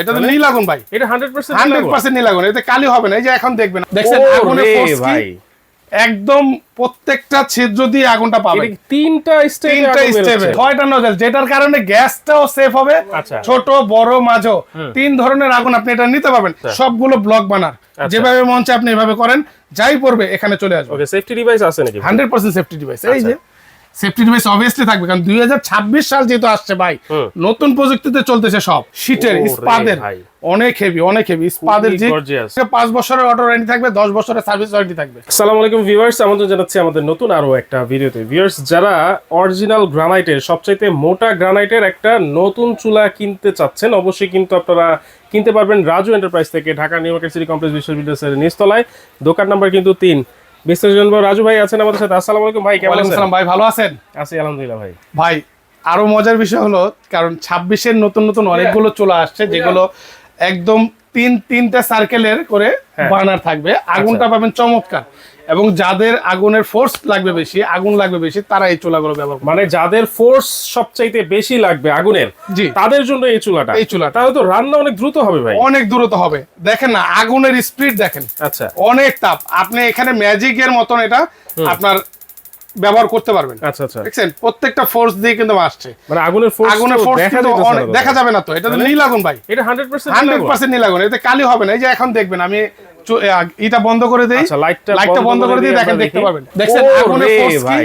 এটা তো নীল আগুন ভাই, এটা 100% 100% নীল আগুন, এতে কালি হবে না। এই যে এখন দেখবেন, দেখছেন আগুনের ফোর্স কি, একদম প্রত্যেকটা ছিদ্র দিয়ে আগুনটা পাবে। তিনটা স্টেপে 6টা নজল, যেটার কারণে গ্যাসটাও সেফ হবে। ছোট বড় মাঝো তিন ধরনের আগুন আপনি এটা নিতে পারবেন। সবগুলো ব্লক বানার, যেভাবে মন চায় আপনি এভাবে করেন, যাই পড়বে এখানে চলে আসবে। ওকে, সেফটি ডিভাইস আছে নাকি? 100% সেফটি ডিভাইস। এই যে সেফটি ডিভাইস অবভিয়াসলি থাকবে, কারণ 2026 সাল যেহেতু আসছে ভাই, নতুন প্রযুক্তিতে চলতেছে সব। শীটের ইস্পাতের অনেক হেভি, অনেক হেভি ইস্পাতের। জি 5 বছরের অটো ওয়ারেন্টি থাকবে, 10 বছরের সার্ভিস ওয়ারেন্টি থাকবে। আসসালামু আলাইকুম ভিউয়ার্স, আমন্ত্রণ জানাচ্ছি আমাদের নতুন আরো একটা ভিডিওতে। ভিউয়ার্স, যারা অরিজিনাল গ্রানাইটের, সবচাইতে মোটা গ্রানাইটের একটা নতুন চুলা কিনতে চাচ্ছেন, অবশ্যই কিন্তু আপনারা কিনতে পারবেন রাজু এন্টারপ্রাইজ থেকে, Dhaka new market city complex বিশ্ববিদ্যালয়ের নিচতলায়, দোকান নাম্বার কিন্তু 3। বিস্তারিত রাজু ভাই আছেন আমাদের সাথে। আসসালামু আলাইকুম ভাই, কেমন আছেন? ভাই ভালো আছেন? আছি আলহামদুলিল্লাহ ভাই। ভাই আরো মজার বিষয় হলো, কারণ 26-এর নতুন নতুন অনেকগুলো চুলা আসছে, যেগুলো একদম তিনটা সার্কেলের করে বার্নার থাকবে। আগুনটা পাবেন চমৎকার, এবং যাদের আগুনের ফোর্স লাগবে বেশি, আগুন লাগবে বেশি, তারা এই চুলাগুলো ব্যবহার করে। মানে যাদের ফোর্স সবচাইতে বেশি লাগবে আগুনের, জি, তাদের জন্য এই চুলাটা। তাহলে তো রান্না অনেক দ্রুত হবে ভাই। অনেক দ্রুত হবে। দেখেন না আগুনের স্পিড দেখেন, আচ্ছা, অনেক তাপ। আপনি এখানে ম্যাজিকের মতন এটা আপনার ব্যবহার করতে পারবেন। আচ্ছা আচ্ছা, দেখছেন প্রত্যেকটা ফোর্স দিয়ে কিন্তু আসছে। মানে আগুনের ফোর্স দেখা যাবে না তো, এটা তো নীল আগুন ভাই, এটা 100% নীল আগুন, এতে কালি হবে না। এই যে এখন দেখবেন, আমি এটা বন্ধ করে দেই, লাইটটা বন্ধ করে দিই, দেখেন দেখতে পাবেন। দেখছেন আগুনের ফোর্স কি,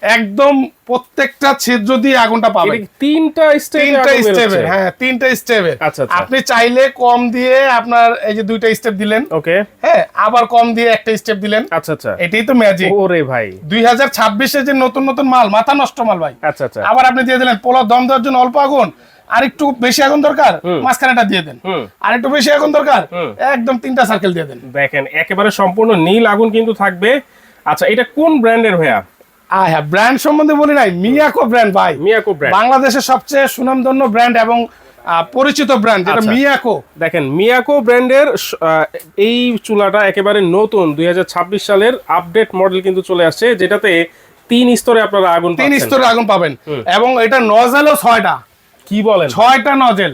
একদম প্রত্যেকটা ছিদ্র দিয়ে আগুনটা পাবে। তিনটা স্টেপে, হ্যাঁ তিনটা স্টেপে। আচ্ছা, আপনি চাইলে কম দিয়ে আপনার এই যে 2টা স্টেপ দিলেন, ওকে, হ্যাঁ, আবার কম দিয়ে একটা স্টেপ দিলেন। আচ্ছা আচ্ছা, এটাই তো ম্যাজিক। ওরে ভাই, 2026 এ যে নতুন নতুন মাল, মাথা নষ্ট মাল ভাই। আচ্ছা আচ্ছা, আবার আপনি দিয়ে দিলেন পোলাও দম দেওয়ার জন্য অল্প আগুন, আর একটু বেশি আগুন দরকার, মাঝখানেটা দিয়ে দেন। আর একটু বেশি আগুন দরকার, একদম 3টা সার্কেল দিয়ে দেন। দেখেন একেবারে সম্পূর্ণ নীল আগুন কিন্তু থাকবে। আচ্ছা, এটা কোন ব্র্যান্ডের ভাইয়া? হ্যাঁ, ব্র্যান্ড সম্বন্ধে বলি নাই, মিয়াকো ব্র্যান্ড ভাই। মিয়াকো ব্র্যান্ড বাংলাদেশের সবচেয়ে সুনামধন্য ব্র্যান্ড এবং পরিচিত ব্র্যান্ড, যেটা মিয়াকো। দেখেন মিয়াকো ব্র্যান্ডের এই চুলাটা একেবারে নতুন 2026 সালের আপডেট মডেল কিন্তু চলে আসছে, যেটাতে 3 স্তরে আপনারা আগুন পাবেন। 3 স্তরে আগুন পাবেন, এবং এটা নজলও 6টা। কি বলেন? 6টা নজল,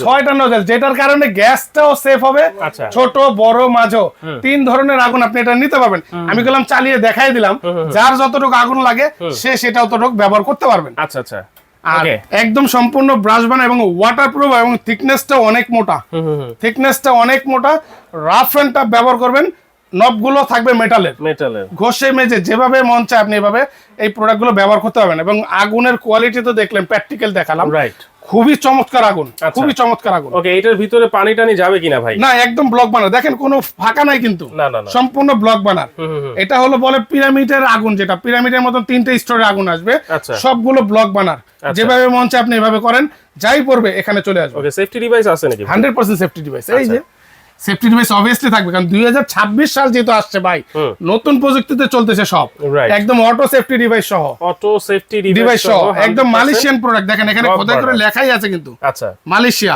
6টা নজল, যেটার কারণে গ্যাসটাও সেফ হবে। ছোট বড় মাঝো তিন ধরনের আগুন আপনি এটা নিতে পারবেন। আমি বললাম চালিয়ে দেখাই দিলাম, যার যতটুকু আগুন লাগে সে সেটা ততটুকু ব্যবহার করতে পারবেন। আচ্ছা আচ্ছা, আর একদম সম্পূর্ণ ব্রাশ বানা এবং ওয়াটারপ্রুফ, এবং থিকনেসটা অনেক মোটা, রাফ এন্ড টাফ ব্যবহার করবেন। নবগুলো থাকবে মেটালের, ঘষে মেজে যেভাবে মন চায় আপনি এভাবে এই প্রোডাক্টগুলো ব্যবহার করতে পারবেন। এবং আগুনের কোয়ালিটি তো দেখলেন, প্র্যাকটিক্যাল দেখালাম, রাইট, খুবই চমৎকার আগুন, খুবই চমৎকার আগুন। ওকে, এটার ভিতরে পানি টানি যাবে কিনা ভাই? না, একদম ব্লক বানার, দেখেন কোনো ফাঁকা নাই কিন্তু, সম্পূর্ণ ব্লক বানার। এটা হলো বলে পিরামিডের আগুন, যেটা পিরামিডের মতন 3টে স্তরের আগুন আসবে, সবগুলো ব্লক বানার। যেভাবে মন চায় আপনি এভাবে করেন, যাই পড়বে এখানে চলে আসবে। ওকে, সেফটি ডিভাইস আছে নাকি? 100% সেফটি ডিভাইস। এই যে সেফটি ডিভাইস অবভিয়াসলি থাকবে, কারণ 2026 সাল যেহেতু আসছে ভাই, নতুন প্রযুক্তিতে চলতেছে সব, একদম অটো সেফটি ডিভাইস সহ, একদম মালয়েশিয়ান প্রোডাক্ট। দেখেন এখানে খোদাই করে লেখাই আছে কিন্তু, আচ্ছা, মালয়েশিয়া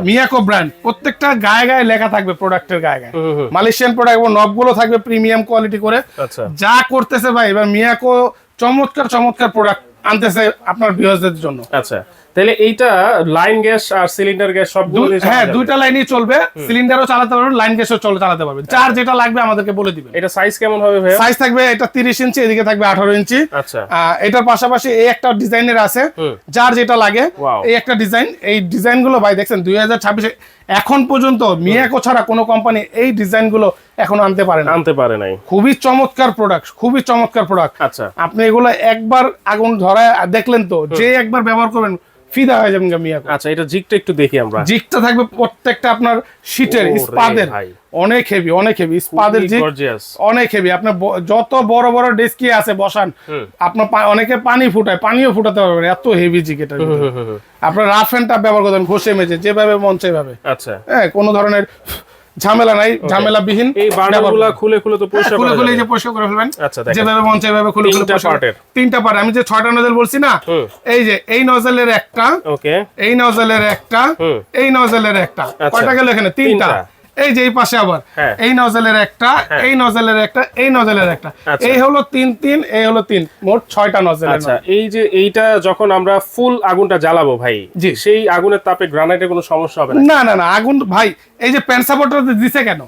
মিয়াকো ব্র্যান্ড, প্রত্যেকটা গায়ে গায়ে লেখা থাকবে প্রোডাক্টের গায়ে গায়ে মালয়েশিয়ান প্রোডাক্ট, এবং নবগুলো থাকবে প্রিমিয়াম কোয়ালিটি করে। যা করতেছে ভাই এবার মিয়াকো চমৎকার প্রোডাক্ট আনতেছে আপনার ভিউয়ারদের জন্য। আচ্ছা, তাহলে এইটা লাইন গ্যাস আর সিলিন্ডার গ্যাস সবগুলো, হ্যাঁ, 2টা লাইনই চলবে, সিলিন্ডারও চালাতে পারবেন, লাইন গ্যাসও চালাতে পারবেন। যার যেটা লাগবে আমাদেরকে বলে দিবেন। এটা সাইজ কেমন হবে ভাই? সাইজ থাকবে এটা 30 ইঞ্চি, এদিকে থাকবে 18 ইঞ্চি। আচ্ছা, এটার পাশাপাশি এই একটা ডিজাইনের আছে, যার যেটা লাগে এই একটা ডিজাইন। এই ডিজাইনগুলো ভাই দেখছেন 2026 এখন পর্যন্ত মিয়াকো ছাড়া কোনো কোম্পানি এই ডিজাইনগুলো এখনো আনতে পারে নাই। খুবই চমৎকার প্রোডাক্ট। আচ্ছা, আপনি এগুলো একবার আগুন ধরায় দেখলেন তো, যে একবার ব্যবহার করবেন ফিদা হয়ে যাবেন মিয়াকো। আচ্ছা, এটা জিগটা একটু দেখি আমরা। জিগটা থাকবে প্রত্যেকটা আপনার শীটের ইস্পাতের, অনেক হেভি ইস্পাতের জিগ, অনেক হেভি। আপনার যত বড় বড় ডেস্কি আছে বসান, আপনার অনেকে পানি ফুটায়, পানিও ফুটাতে পারবেন, এত হেভি জিগ এটা। আপনার রাফ এন্ড টাফ ব্যবহার করতেন, ঘষে মেজে যেভাবে মন চাইভাবে। আচ্ছা, হ্যাঁ, কোনো ধরনের ঝামেলা নাই, ঝামেলাবিহীন। এই বার্নারগুলো খুলে তো পরিষ্কার করে ফেলবেন, যেভাবে মন চায় এভাবে খুলে 3টা পার্ট। আমি যে 6টা নজল বলছি না, এই যে এই নজলের একটা, ওকে, এই নজলের একটা, এই নজলের একটা, কয়টা গেল এখানে? 3টা। এই যে এই পাশে আবার হ্যাঁ। এই নজলের একটা, এই নজলের একটা, এই নজলের একটা, আচ্ছা। এই হলো 3, এই হলো 3, মোট 6টা নজল। আচ্ছা, এই যে এইটা যখন আমরা ফুল আগুনটা জ্বালাবো ভাই, জি। সেই আগুনের তাপে গ্রানাইটের কোনো সমস্যা হবে না? না না না, আগুন ভাই এই যে প্যান সাপোর্টার দিছে কেন,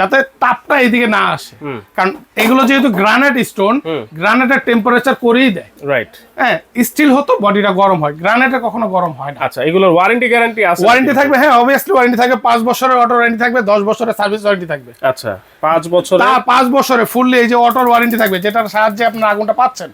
যাতে তাপটা এইদিকে না আসে, কারণ এগুলো যেহেতু গ্রানাইট স্টোন, গ্রানাইটের টেম্পারেচার করেই দেয়, রাইট। হ্যাঁ স্টিল হতো বডিটা গরম হয়, গ্রানাইটে কখনো গরম হয় না। আচ্ছা, এগুলোর ওয়ারেন্টি গ্যারান্টি আছে? ওয়ারেন্টি থাকবে, হ্যাঁ অবভিয়াসলি ওয়ারেন্টি থাকবে, 5 বছরের অটো ওয়ারেন্টি থাকবে, 10 বছরের সার্ভিস ওয়ারেন্টি থাকবে। আচ্ছা, 5 বছর? তা 5 বছরে ফুললি এই যে অটোর ওয়ারেন্টি থাকবে, যেটার সাহায্যে আপনার আগুনটা পাচ্ছেন।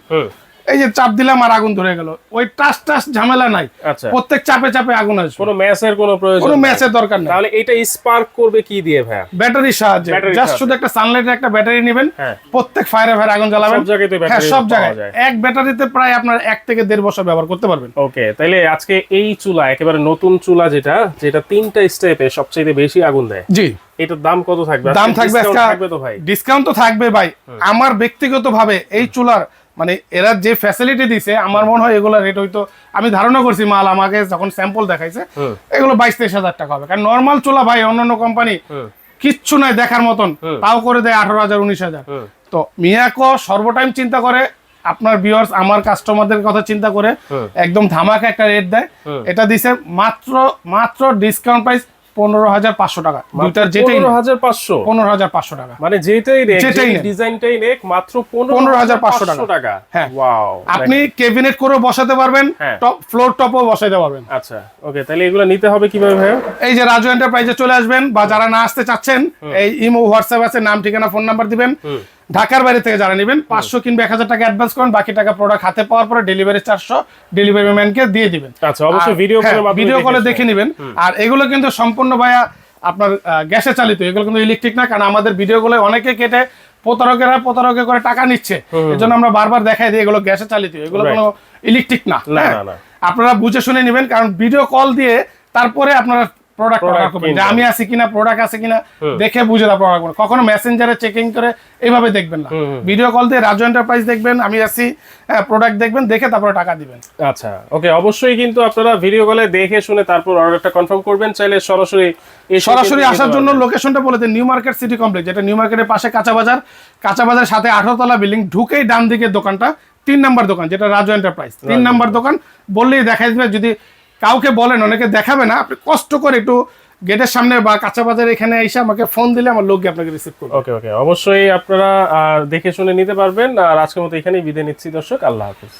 এই যে চাপ দিলাম আর আগুন ধরে গেল, ওই টাস টাস ঝামেলা নাই। আচ্ছা, প্রত্যেক চাপে চাপে আগুন আসবে, কোনো ম্যাচের কোনো প্রয়োজন কোনো নেই। ম্যাচের দরকার নেই। তাহলে এটা স্পার্ক করবে কি দিয়ে ভাইয়া? ব্যাটারির সাহায্যে, জাস্ট শুধু একটা সানলাইটের একটা ব্যাটারি নেবেন, প্রত্যেক ফায়ারে ফায়ারে আগুন জ্বালাবেন। সব জায়গায় তো হ্যাঁ ব্যাটারি সব জায়গায় পাওয়া যায়। এক ব্যাটারিতে প্রায় আপনার 1 থেকে 1.5 বছর ব্যবহার করতে পারবেন। ওকে, তাহলে আজকে এই চুলা একেবারে নতুন চুলা, যেটা 3টা স্টেপে সবচেয়ে বেশি আগুন দেয়, জি, এটার দাম কত থাকবে? দাম থাকবে থাকবে তো ভাই? ডিসকাউন্ট তো থাকবে ভাই। আমার ব্যক্তিগত ভাবে এই চুলার মানে এরা যে ফ্যাসিলিটি দিছে, আমার মনে হয় এগুলো রেট হয়তো, আমি ধারণা করছি মাল আমাকে যখন স্যাম্পল দেখাইছে, এগুলো 22-23 হাজার টাকা হবে। কারণ নর্মাল চুলা ভাই অন্যান্য কোম্পানি কিচ্ছু নাই দেখার মতন, তাও করে দেয় 18,000 19,000। তো মিয়াকো সর্বটাইম চিন্তা করে আপনার ভিউয়ার্স, আমার কাস্টমারদের কথা চিন্তা করে একদম ধামাকা একটা রেট দেয়। এটা দিছে মাত্র ডিসকাউন্ট প্রাইস 15,500 টাকা। দুইটার যেটাই 15,500 টাকা, মানে যেটাই রেট, যেটাই নেন, ডিজাইনটাই রেট, মাত্র 15,500 টাকা। হ্যাঁ, ওয়াও। আপনি ক্যাবিনেট করে বসাতে পারবেন, টপ ফ্লোর টপও বসাইতে পারবেন। আচ্ছা, ওকে, তাহলে এগুলো নিতে হবে কিভাবে ভাই? এই যে রাজু এন্টারপ্রাইজে চলে আসবেন, বা যারা না আসতে চাচ্ছেন, এই ইমো হোয়াটসঅ্যাপ আছে, নাম ঠিকানা ফোন নাম্বার দিবেন। ঢাকার বাইরে থেকে যারা নেবেন 500 কিংবা 1,000 টাকা অ্যাডভান্স করেন, বাকি টাকা প্রোডাক্ট হাতে পাওয়ার পরে ডেলিভারি 400 ডেলিভারি ম্যানকে দিয়ে দিবেন। আচ্ছা, অবশ্যই ভিডিও কলে দেখে নেবেন। আর এগুলো কিন্তু সম্পূর্ণ ভাইয়া আপনার গ্যাসে চালিত, এগুলো কিন্তু ইলেকট্রিক না, কারণ আমাদের ভিডিও গুলো অনেকে কেটে প্রতারকের করে টাকা নিচ্ছে, এজন্য আমরা বারবার দেখাই দিই এগুলো গ্যাসে চালিত, এগুলো কোনো ইলেকট্রিক না। আপনারা বুঝে শুনে নেবেন, কারণ ভিডিও কল দিয়ে তারপরে আপনারা প্রোডাক্ট অর্ডার করবেন, যে আমি আছি কিনা, প্রোডাক্ট আছে কিনা দেখে বুঝে তারপর অর্ডার করবেন। কখনো মেসেঞ্জারে চেকিং করে এইভাবে দেখবেন না, ভিডিও কল দিয়ে রাজু এন্টারপ্রাইজ দেখবেন, আমি আছি, প্রোডাক্ট দেখবেন, দেখে তারপরে টাকা দিবেন। আচ্ছা, ওকে, অবশ্যই কিন্তু আপনারা ভিডিও কলে দেখে শুনে তারপর অর্ডারটা কনফার্ম করবেন। চাইলে সরাসরি আসার জন্য লোকেশনটা বলে দেন, নিউ মার্কেট সিটি কমপ্লেক্স, যেটা নিউ মার্কেটের পাশে কাঁচা বাজার সাথে 18 তলা বিল্ডিং, ঢুকেই ডান দিকের দোকানটা 3 নাম্বার দোকান, যেটা রাজু এন্টারপ্রাইজ 3 নাম্বার দোকান বললেই দেখাই দিবে। যদি কাউকে বলেন, অনেকে দেখাবে না, আপনি কষ্ট করে একটু গেটের সামনে বা কাঁচা বাজার এখানে এসে আমাকে ফোন দিলে আমার লোক আপনাকে রিসিভ করবে। ওকে, অবশ্যই আপনারা দেখে শুনে নিতে পারবেন। আর আজকের মতো এখানেই বিদায় নিচ্ছি দর্শক, আল্লাহ হাফেজ।